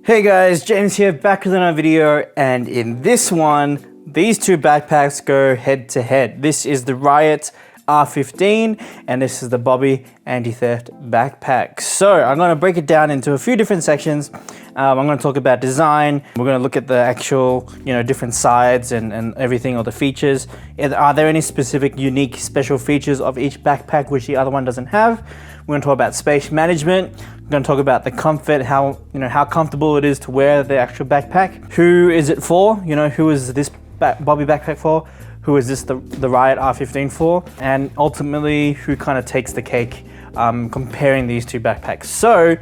Hey guys, James here, back with another video, and in this one, these two backpacks go head to head. This is the Riut R15 and this is the Bobby anti-theft backpack. So I'm going to break it down into a few different sections. I'm going to talk about design. We're going to look at the actual, different sides and everything, or the features. Are there any specific unique special features of each backpack which the other one doesn't have? We're going to talk about space management. We're going to talk about the comfort, how comfortable it is to wear the actual backpack. Who is it for? Who is this Bobby backpack for? Who is this the Riut R15 for? And ultimately, who kind of takes the cake comparing these two backpacks. So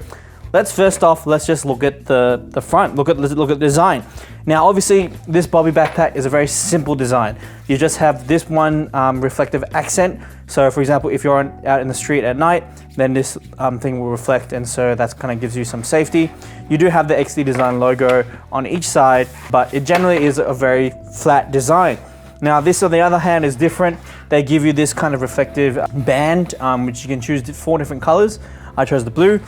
let's just look at the front. Let's look at the design. Now, obviously, this Bobby backpack is a very simple design. You just have this one reflective accent. So for example, if you're out in the street at night, then this thing will reflect, and so that kind of gives you some safety. You do have the XD Design logo on each side, but it generally is a very flat design. Now this, on the other hand, is different. They give you this kind of reflective band, which you can choose 4 different colors. I chose the blue,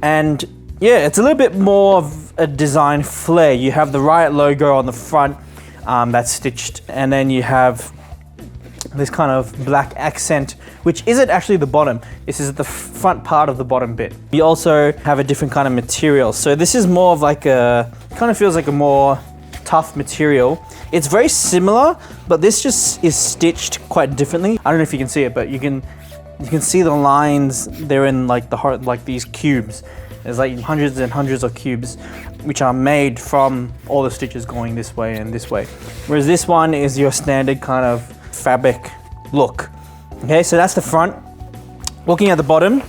and yeah, it's a little bit more of a design flair. You have the Riut logo on the front that's stitched, and then you have this kind of black accent, which isn't actually the bottom. This is the front part of the bottom bit. You also have a different kind of material. So this is more of like kind of feels like a more tough material. It's very similar, but this just is stitched quite differently. I don't know if you can see it, but you can see the lines. They're in like these cubes. There's like hundreds and hundreds of cubes, which are made from all the stitches going this way and this way. Whereas this one is your standard kind of fabric look. Okay, so that's the front. Looking at the bottom,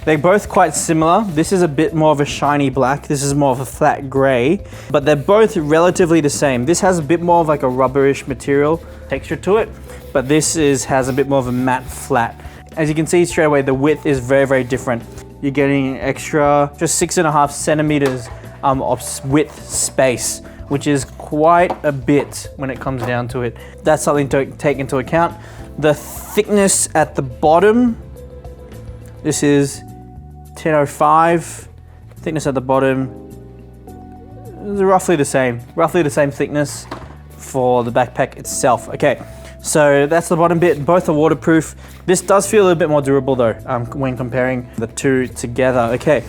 they're both quite similar. This is a bit more of a shiny black. This is more of a flat gray, but they're both relatively the same. This has a bit more of like a rubberish material texture to it, but this has a bit more of a matte flat. As you can see straight away, the width is very, very different. You're getting an extra, just 6.5 centimeters of width space, which is quite a bit when it comes down to it. That's something to take into account. The thickness at the bottom, this is 10.05. Thickness at the bottom is roughly the same thickness for the backpack itself. Okay, so that's the bottom bit. Both are waterproof. This does feel a little bit more durable though when comparing the two together. Okay,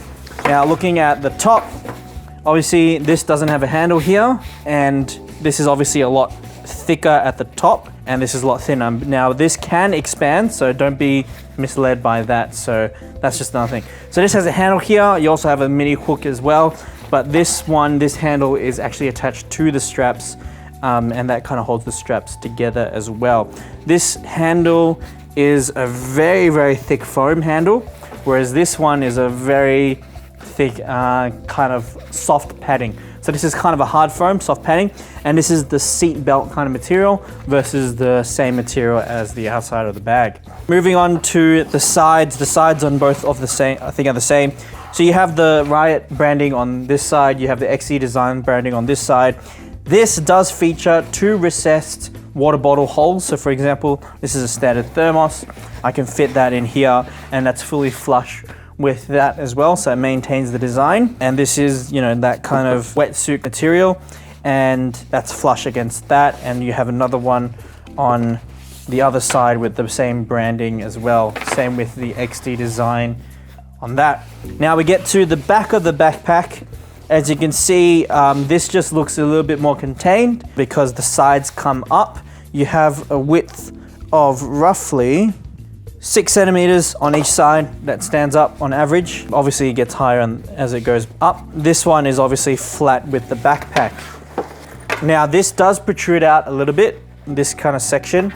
now looking at the top, obviously this doesn't have a handle here, and this is obviously a lot thicker at the top, and this is a lot thinner. Now this can expand, so don't be misled by that. So that's just another thing. So this has a handle here. You also have a mini hook as well, but this handle is actually attached to the straps, and that kind of holds the straps together as well. This handle is a very, very thick foam handle, whereas this one is a very thick kind of soft padding. So this is kind of a hard foam, soft padding, and this is the seat belt kind of material versus the same material as the outside of the bag. Moving on to the sides. The sides on both of the same, I think, are the same. So you have the Riut branding on this side, you have the XD Design branding on this side. This does feature 2 recessed water bottle holes. So for example, this is a standard thermos. I can fit that in here, and that's fully flush with that as well, so it maintains the design. And this is, that kind of wetsuit material, and that's flush against that. And you have another one on the other side with the same branding as well. Same with the XD Design on that. Now we get to the back of the backpack. As you can see, this just looks a little bit more contained because the sides come up. You have a width of roughly 6 centimeters on each side that stands up on average. Obviously it gets higher as it goes up. This one is obviously flat with the backpack. Now this does protrude out a little bit, this kind of section.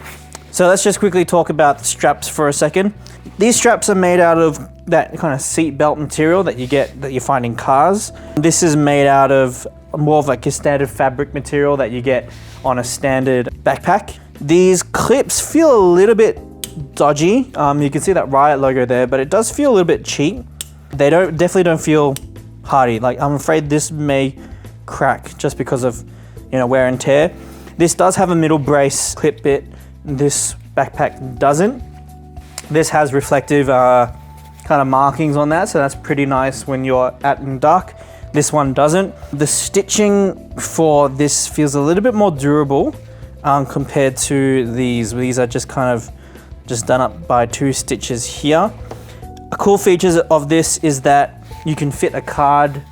So let's just quickly talk about the straps for a second. These straps are made out of that kind of seat belt material that you find in cars. This is made out of more of like a standard fabric material that you get on a standard backpack. These clips feel a little bit dodgy. You can see that Riut logo there, but it does feel a little bit cheap. They definitely don't feel hardy. Like, I'm afraid this may crack just because of wear and tear. This does have a middle brace clip bit. This backpack doesn't. This has reflective kind of markings on that, so that's pretty nice when you're out in dark. This one doesn't. The stitching for this feels a little bit more durable compared to these. These are just kind of just done up by 2 stitches here. A cool feature of this is that you can fit a card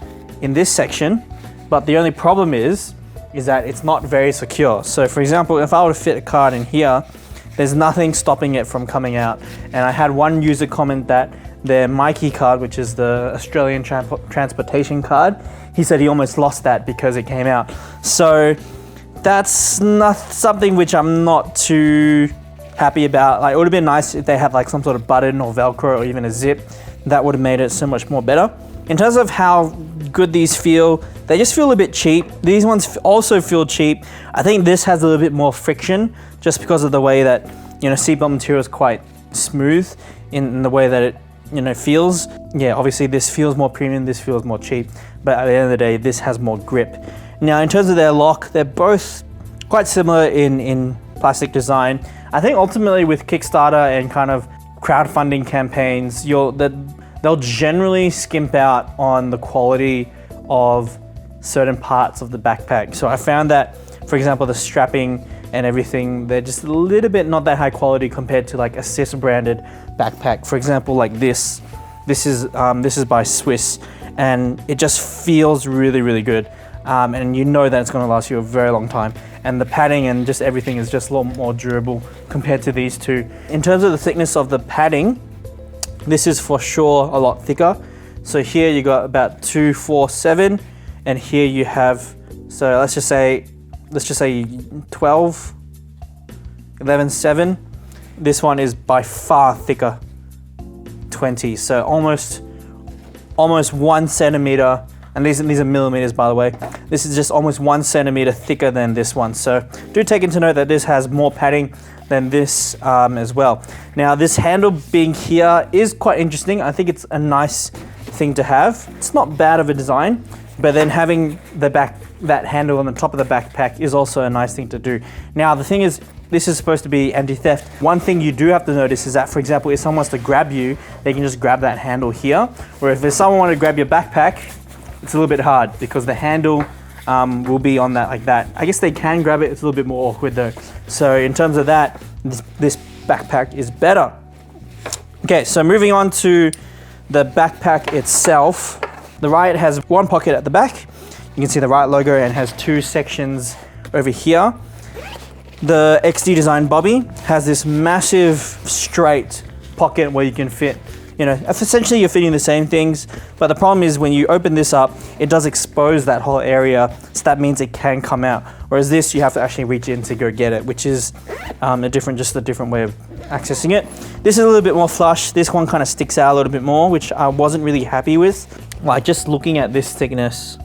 in this section, but the only problem is that it's not very secure. So for example, if I were to fit a card in here, there's nothing stopping it from coming out. And I had one user comment that their Mikey card, which is the Australian transportation card, he said he almost lost that because it came out. So that's not something which I'm not too happy about. Like, it would have been nice if they had like some sort of button or Velcro or even a zip. That would have made it so much more better. In terms of how good these feel, they just feel a bit cheap. These ones also feel cheap. I think this has a little bit more friction just because of the way that, you know, seatbelt material is quite smooth in the way that it, you know, feels. Yeah, obviously this feels more premium, this feels more cheap, but at the end of the day, this has more grip. Now, in terms of their lock, they're both quite similar in plastic design. I think ultimately with Kickstarter and kind of crowdfunding campaigns, they'll generally skimp out on the quality of certain parts of the backpack. So I found that, for example, the strapping and everything, they're just a little bit not that high quality compared to like a Sis branded backpack. For example, like this is by Swiss, and it just feels really, really good. And you know that it's going to last you a very long time. And the padding and just everything is just a lot more durable compared to these two. In terms of the thickness of the padding, this is for sure a lot thicker. So here you got about 2, 4, 7, and here you have, so let's just say 12, 11, 7. This one is by far thicker, 20. So almost 1 centimeter. And these are millimeters, by the way. This is just almost 1 centimeter thicker than this one. So do take into note that this has more padding than this as well. Now, this handle being here is quite interesting. I think it's a nice thing to have. It's not bad of a design, but then having that handle on the top of the backpack is also a nice thing to do. Now, the thing is, this is supposed to be anti-theft. One thing you do have to notice is that, for example, if someone wants to grab you, they can just grab that handle here. Or if there's someone wanting to grab your backpack, it's a little bit hard because the handle will be on that like that. I guess they can grab it, it's a little bit more awkward though. So in terms of that, this backpack is better. Okay, so moving on to the backpack itself. The Riut has one pocket at the back. You can see the Riut logo and has 2 sections over here. The XD Design Bobby has this massive straight pocket where you can fit, you know, essentially you're fitting the same things, but the problem is when you open this up, it does expose that whole area, so that means it can come out. Whereas this, you have to actually reach in to go get it, which is just a different way of accessing it. This is a little bit more flush. This one kind of sticks out a little bit more, which I wasn't really happy with. Like, just looking at this thickness,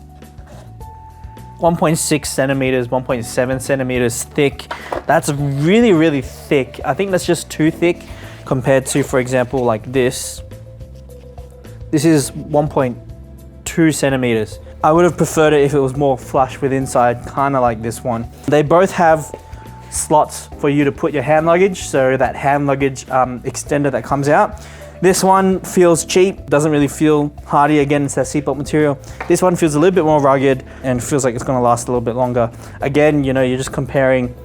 1.6 centimeters, 1.7 centimeters thick. That's really, really thick. I think that's just too thick compared to, for example, like this. This is 1.2 centimeters. I would have preferred it if it was more flush with inside, kind of like this one. They both have slots for you to put your hand luggage, so that hand luggage extender that comes out. This one feels cheap, doesn't really feel hardy. Again, it's that seatbelt material. This one feels a little bit more rugged and feels like it's gonna last a little bit longer. Again, you know, you're just comparing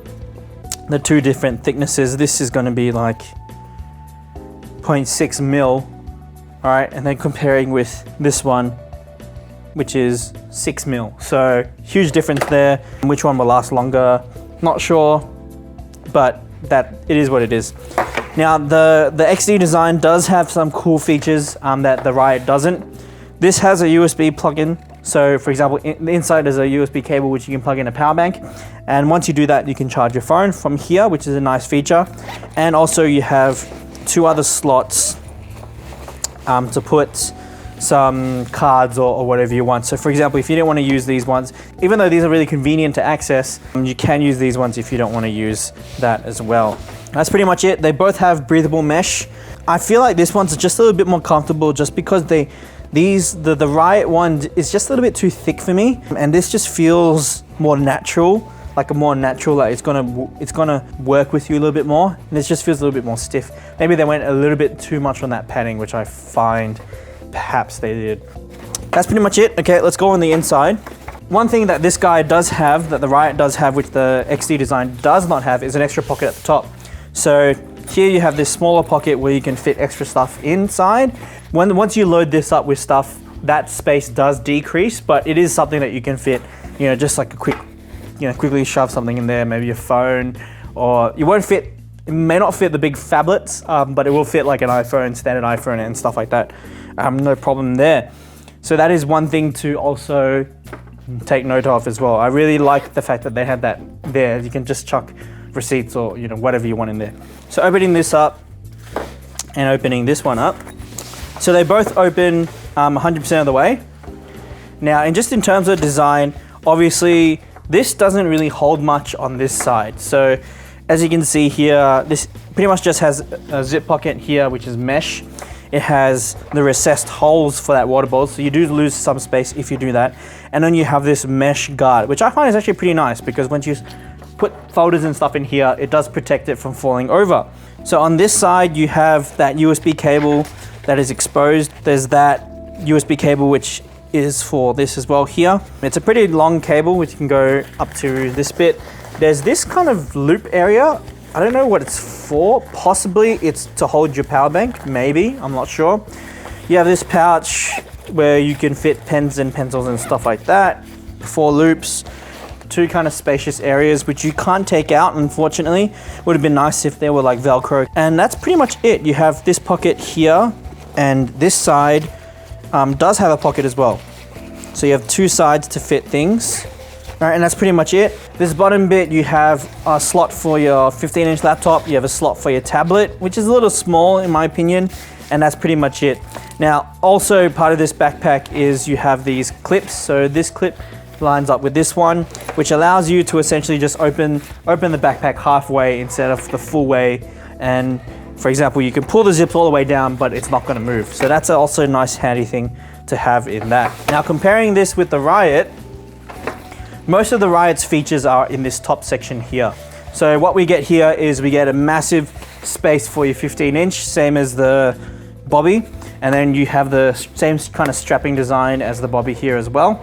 the 2 different thicknesses. This is gonna be like 0.6 mil, all right? And then comparing with this one, which is 6 mil. So huge difference there. Which one will last longer? Not sure, but that it is what it is. Now, the XD Design does have some cool features that the Riut doesn't. This has a USB plug-in. So for example, the inside is a USB cable which you can plug in a power bank. And once you do that, you can charge your phone from here, which is a nice feature. And also you have 2 other slots to put some cards or whatever you want. So for example, if you don't want to use these ones, even though these are really convenient to access, you can use these ones if you don't want to use that as well. That's pretty much it. They both have breathable mesh. I feel like this one's just a little bit more comfortable just because the Riut one is just a little bit too thick for me. And this just feels more natural, like it's gonna work with you a little bit more. And this just feels a little bit more stiff. Maybe they went a little bit too much on that padding, which I find perhaps they did. that's pretty much it. Okay, let's go on the inside. One thing that this guy does have, that the Riut does have, which the XD design does not have, is an extra pocket at the top. So here you have this smaller pocket where you can fit extra stuff inside. Once you load this up with stuff, that space does decrease, but it is something that you can fit, you know, just like a quick, you know, quickly shove something in there, maybe your phone, or you won't fit, it may not fit the big phablets, but it will fit like an iPhone, standard iPhone and stuff like that. No problem there. So that is one thing to also take note of as well. I really like the fact that they had that there. You can just chuck receipts or, you know, whatever you want in there. So opening this up and opening this one up. So they both open 100% of the way. Now, and just in terms of design, obviously this doesn't really hold much on this side. So as you can see here, this pretty much just has a zip pocket here, which is mesh. It has the recessed holes for that water bottle, so you do lose some space if you do that. And then you have this mesh guard, which I find is actually pretty nice because once you put folders and stuff in here, it does protect it from falling over. So on this side, you have that USB cable that is exposed. There's that USB cable, which is for this as well here. It's a pretty long cable, which can go up to this bit. There's this kind of loop area. I don't know what it's for. Possibly it's to hold your power bank, maybe, I'm not sure. You have this pouch where you can fit pens and pencils and stuff like that. 4 loops, 2 kind of spacious areas, which you can't take out, unfortunately. Would have been nice if they were like Velcro. And that's pretty much it. You have this pocket here, and this side does have a pocket as well. So you have 2 sides to fit things. All right, and that's pretty much it. This bottom bit, you have a slot for your 15-inch laptop. You have a slot for your tablet, which is a little small in my opinion, and that's pretty much it. Now, also part of this backpack is you have these clips. So this clip lines up with this one, which allows you to essentially just open the backpack halfway instead of the full way. And for example, you can pull the zips all the way down, but it's not gonna move. So that's also a nice handy thing to have in that. Now, comparing this with the Riut, most of the Riut's features are in this top section here. So what we get here is we get a massive space for your 15-inch, same as the Bobby. And then you have the same kind of strapping design as the Bobby here as well.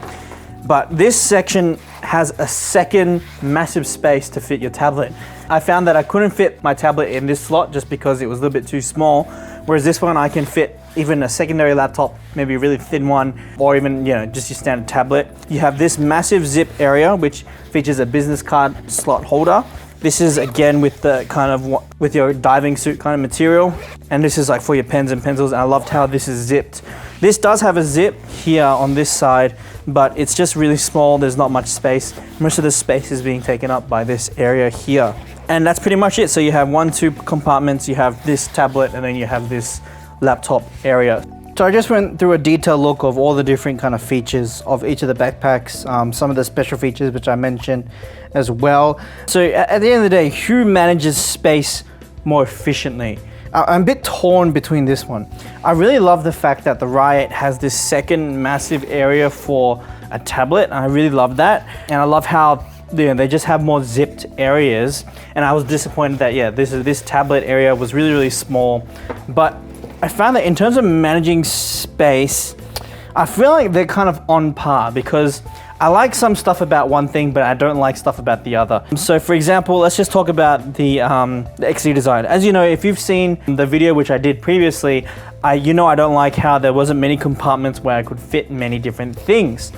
But this section has a second massive space to fit your tablet. I found that I couldn't fit my tablet in this slot just because it was a little bit too small. Whereas this one I can fit even a secondary laptop, maybe a really thin one, or even, you know, just your standard tablet. You have this massive zip area, which features a business card slot holder. This is again with the kind of, with your diving suit kind of material. And this is like for your pens and pencils. And I loved how this is zipped. This does have a zip here on this side, but it's just really small. There's not much space. Most of the space is being taken up by this area here. And that's pretty much it. So you have 2 compartments. You have this tablet, and then you have this laptop area. So I just went through a detailed look of all the different kind of features of each of the backpacks, some of the special features which I mentioned as well. So at the end of the day, who manages space more efficiently? I'm a bit torn between this one. I really love the fact that the Riut has this second massive area for a tablet, and I really love that. And I love how, you know, they just have more zipped areas. And I was disappointed that, yeah, this tablet area was really, really small. But I found that in terms of managing space, I feel like they're kind of on par, because I like some stuff about one thing, but I don't like stuff about the other. So for example, let's just talk about the XD design. As you know, if you've seen the video which I did previously, you know I don't like how there wasn't many compartments where I could fit many different things.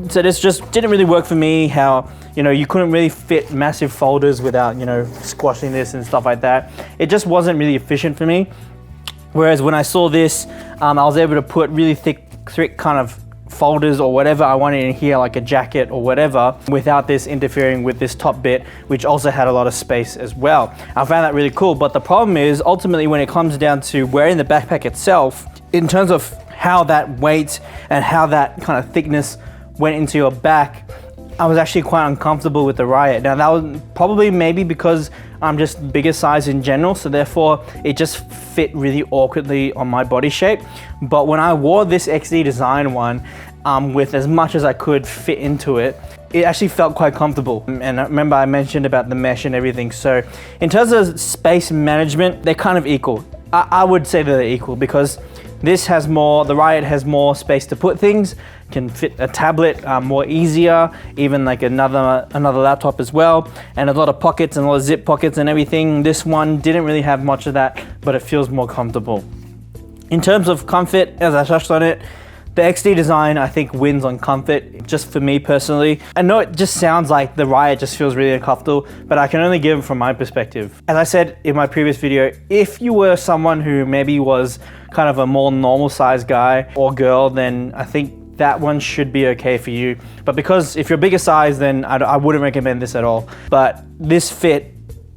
So this just didn't really work for me, how, you know, you couldn't really fit massive folders without, you know, squashing this and stuff like that. It just wasn't really efficient for me. Whereas when I saw this, I was able to put really thick kind of folders or whatever I wanted in here, like a jacket or whatever, without this interfering with this top bit, which also had a lot of space as well. I found that really cool. But the problem is, ultimately, when it comes down to wearing the backpack itself, in terms of how that weight and how that kind of thickness went into your back, I was actually quite uncomfortable with the Riut. Now that was probably maybe because I'm just bigger size in general, so therefore it just fit really awkwardly on my body shape. But when I wore this XD design one, with as much as I could fit into it, it actually felt quite comfortable. And I remember I mentioned about the mesh and everything. So in terms of space management, they're kind of equal. I would say that they're equal, because This has more, the Riut has more space to put things, can fit a tablet more easier, even like another laptop as well, and a lot of pockets and a lot of zip pockets and everything. This one didn't really have much of that, but it feels more comfortable. In terms of comfort, as I touched on it, the XD design I think wins on comfort, just for me personally. I know it just sounds like the Riut just feels really uncomfortable, but I can only give it from my perspective. As I said in my previous video, if you were someone who maybe was kind of a more normal sized guy or girl, then I think that one should be okay for you. But because if you're bigger size, then I wouldn't recommend this at all. But this fit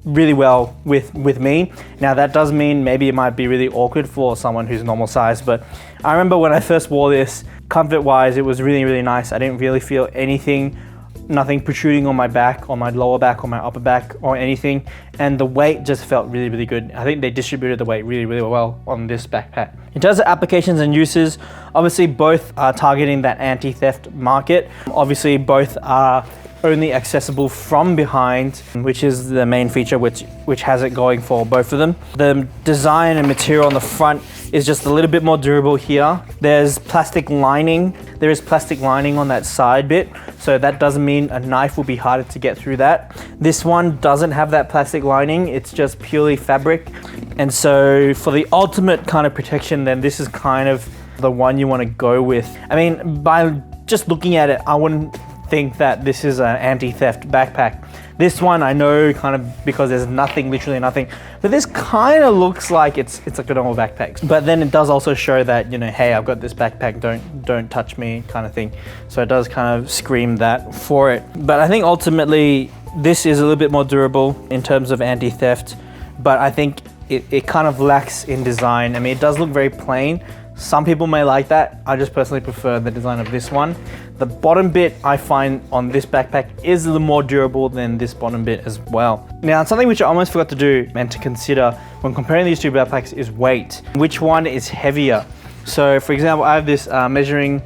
really well with me. Now that does mean maybe it might be really awkward for someone who's normal size, but I remember when I first wore this, comfort wise, it was really, really nice. I didn't really feel anything, nothing protruding on my back, on my lower back, or my upper back, or anything. And the weight just felt really, really good. I think they distributed the weight really, really well on this backpack. In terms of applications and uses, obviously both are targeting that anti-theft market. Obviously both are only accessible from behind, which is the main feature which has it going for both of them. The design and material on the front is just a little bit more durable here. There's plastic lining. There is plastic lining on that side bit, so that doesn't mean a knife will be harder to get through that. This one doesn't have that plastic lining, it's just purely fabric. And so for the ultimate kind of protection, then this is kind of the one you want to go with. I mean, by just looking at it, I wouldn't think that this is an anti-theft backpack. This one I know kind of because there's nothing, literally nothing, but this kind of looks like it's like a normal backpack. But then it does also show that, you know, hey, I've got this backpack, don't touch me kind of thing. So it does kind of scream that for it. But I think ultimately this is a little bit more durable in terms of anti-theft, but I think it kind of lacks in design. I mean, it does look very plain. Some people may like that. I just personally prefer the design of this one. The bottom bit I find on this backpack is a little more durable than this bottom bit as well. Now, something which I almost forgot to do and to consider when comparing these two backpacks is weight. Which one is heavier? So for example, I have this measuring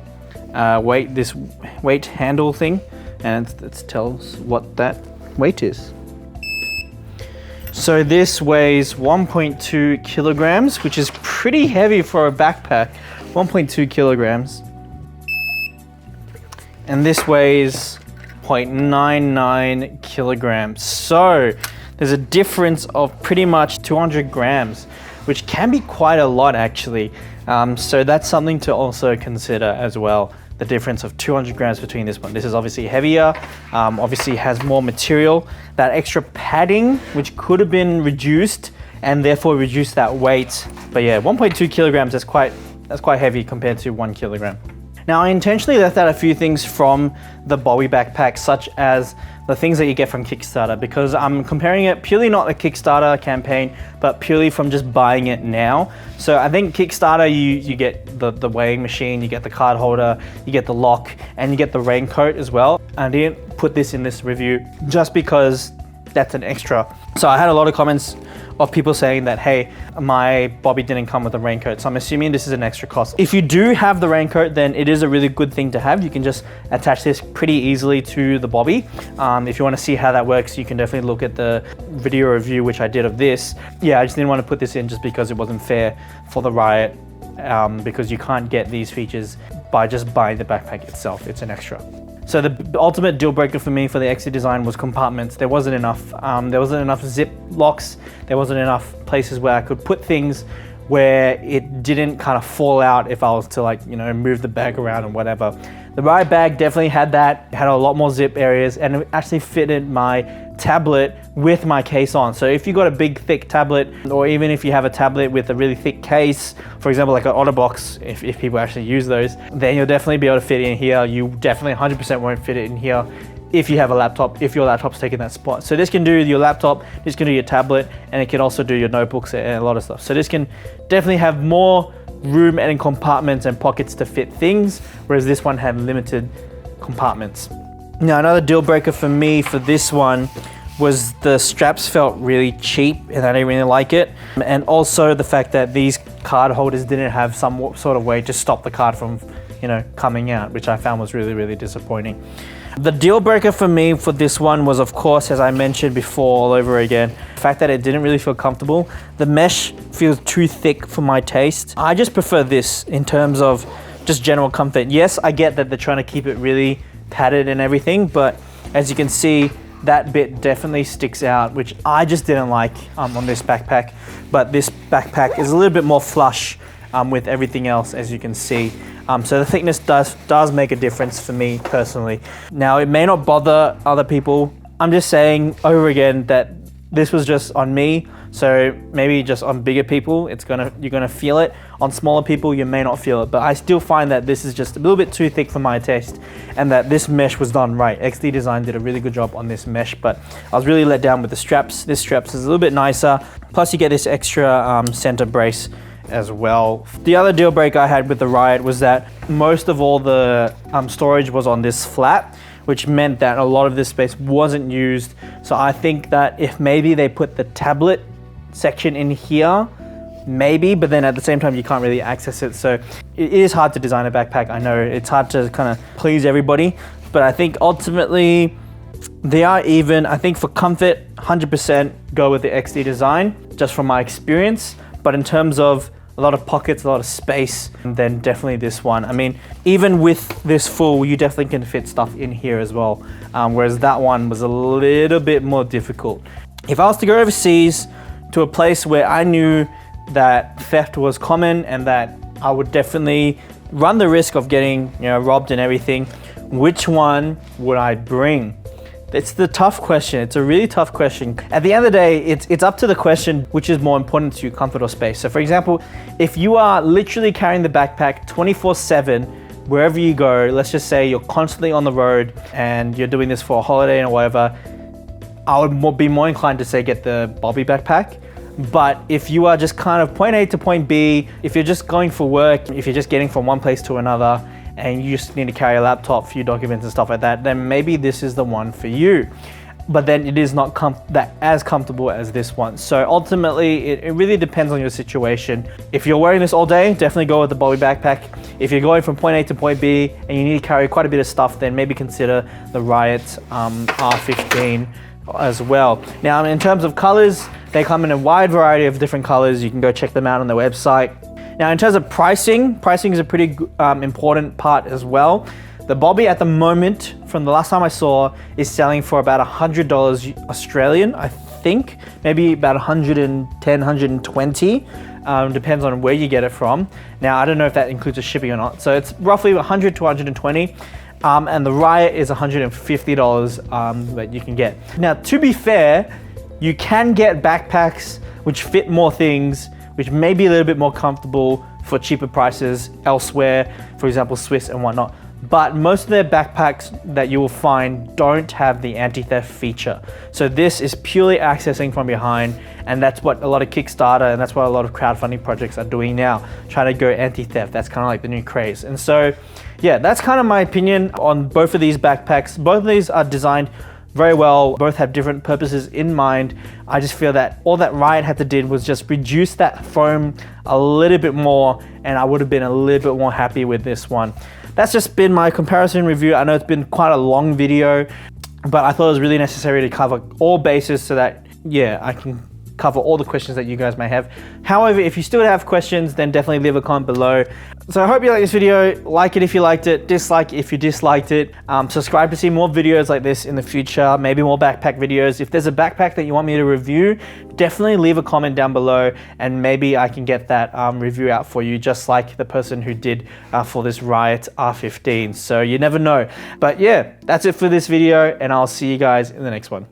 weight, this weight handle thing, and it tells what that weight is. So this weighs 1.2 kilograms, which is pretty heavy for a backpack, 1.2 kilograms. And this weighs 0.99 kilograms. So there's a difference of pretty much 200 grams, which can be quite a lot actually. So that's something to also consider as well. The difference of 200 grams between this one. This is obviously heavier, obviously has more material. That extra padding, which could have been reduced and therefore reduce that weight. But yeah, 1.2 kilograms, that's quite heavy compared to 1 kilogram. Now, I intentionally left out a few things from the Bobby backpack, such as the things that you get from Kickstarter, because I'm comparing it purely not a Kickstarter campaign, but purely from just buying it now. So I think Kickstarter, you get the weighing machine, you get the card holder, you get the lock, and you get the raincoat as well. I didn't put this in this review just because that's an extra. So I had a lot of comments of people saying that, hey, my Bobby didn't come with a raincoat. So I'm assuming this is an extra cost. If you do have the raincoat, then it is a really good thing to have. You can just attach this pretty easily to the Bobby. If you want to see how that works, you can definitely look at the video review, which I did of this. Yeah, I just didn't want to put this in just because it wasn't fair for the Riut, because you can't get these features by just buying the backpack itself. It's an extra. So the ultimate deal breaker for me for the XD design was compartments. There wasn't enough. There wasn't enough zip locks. There wasn't enough places where I could put things where it didn't kind of fall out if I was to, like, you know, move the bag around and whatever. The Riut bag definitely had that. It had a lot more zip areas, and it actually fitted my tablet with my case on. So if you got a big thick tablet, or even if you have a tablet with a really thick case, for example like an OtterBox, if people actually use those, then you'll definitely be able to fit it in here. You definitely 100% won't fit it in here if you have a laptop, if your laptop's taking that spot. So this can do your laptop, this can do your tablet, and it can also do your notebooks and a lot of stuff. So this can definitely have more room and compartments and pockets to fit things, whereas this one had limited compartments. Now, another deal breaker for me for this one was the straps felt really cheap and I didn't really like it. And also the fact that these card holders didn't have some sort of way to stop the card from you know, coming out, which I found was really, really disappointing. The deal breaker for me for this one was, of course, as I mentioned before, all over again, the fact that it didn't really feel comfortable. The mesh feels too thick for my taste. I just prefer this in terms of just general comfort. Yes, I get that they're trying to keep it really padded and everything, but as you can see, that bit definitely sticks out, which I just didn't like on this backpack. But this backpack is a little bit more flush with everything else, as you can see. So the thickness does make a difference for me personally. Now, it may not bother other people. I'm just saying over again that this was just on me. So maybe just on bigger people, you're gonna feel it. On smaller people, you may not feel it. But I still find that this is just a little bit too thick for my taste, and that this mesh was done right. XD Design did a really good job on this mesh, but I was really let down with the straps. This straps is a little bit nicer. Plus you get this extra center brace as well. The other deal breaker I had with the Riut was that most of all the storage was on this flap, which meant that a lot of this space wasn't used. So I think that if maybe they put the tablet section in here, maybe, but then at the same time you can't really access it. So it is hard to design a backpack. I know it's hard to kind of please everybody, but I think ultimately they are even. I think for comfort, 100% go with the XD Design, just from my experience. But in terms of a lot of pockets, a lot of space, then definitely this one. I mean, even with this full, you definitely can fit stuff in here as well, whereas that one was a little bit more difficult. If I was to go overseas to a place where I knew that theft was common and that I would definitely run the risk of getting, you know, robbed and everything, which one would I bring? It's the tough question. It's a really tough question. At the end of the day, it's up to the question which is more important to you, comfort or space. So for example, if you are literally carrying the backpack 24/7, wherever you go, let's just say you're constantly on the road and you're doing this for a holiday or whatever, I would be more inclined to say get the Bobby backpack. But if you are just kind of point A to point B, if you're just going for work, if you're just getting from one place to another, and you just need to carry a laptop, few documents and stuff like that, then maybe this is the one for you. But then it is not as comfortable as this one. So ultimately, it really depends on your situation. If you're wearing this all day, definitely go with the Bobby backpack. If you're going from point A to point B and you need to carry quite a bit of stuff, then maybe consider the Riut R15 as well. Now, in terms of colors, they come in a wide variety of different colors. You can go check them out on their website. Now, in terms of pricing is a pretty important part as well. The Bobby at the moment, from the last time I saw, is selling for about $100 Australian, I think. Maybe about 110, 120. Depends on where you get it from. Now, I don't know if that includes a shipping or not. So it's roughly 100 to 120. And the Riut is $150 that you can get. Now, to be fair, you can get backpacks which fit more things, which may be a little bit more comfortable for cheaper prices elsewhere, for example, Swiss and whatnot. But most of their backpacks that you will find don't have the anti-theft feature. So this is purely accessing from behind, and that's what a lot of Kickstarter and that's what a lot of crowdfunding projects are doing now, trying to go anti-theft. That's kind of like the new craze. And so, yeah, that's kind of my opinion on both of these backpacks. Both of these are designed very well, both have different purposes in mind. I just feel that all that Riut had to do was just reduce that foam a little bit more, and I would have been a little bit more happy with this one. That's just been my comparison review. I know it's been quite a long video, but I thought it was really necessary to cover all bases so that, yeah, I can cover all the questions that you guys may have. However, if you still have questions, then definitely leave a comment below. So I hope you like this video. Like it if you liked it, dislike if you disliked it. Subscribe to see more videos like this in the future, maybe more backpack videos. If there's a backpack that you want me to review, definitely leave a comment down below and maybe I can get that review out for you, just like the person who did for this Riut R15. So you never know. But yeah, that's it for this video and I'll see you guys in the next one.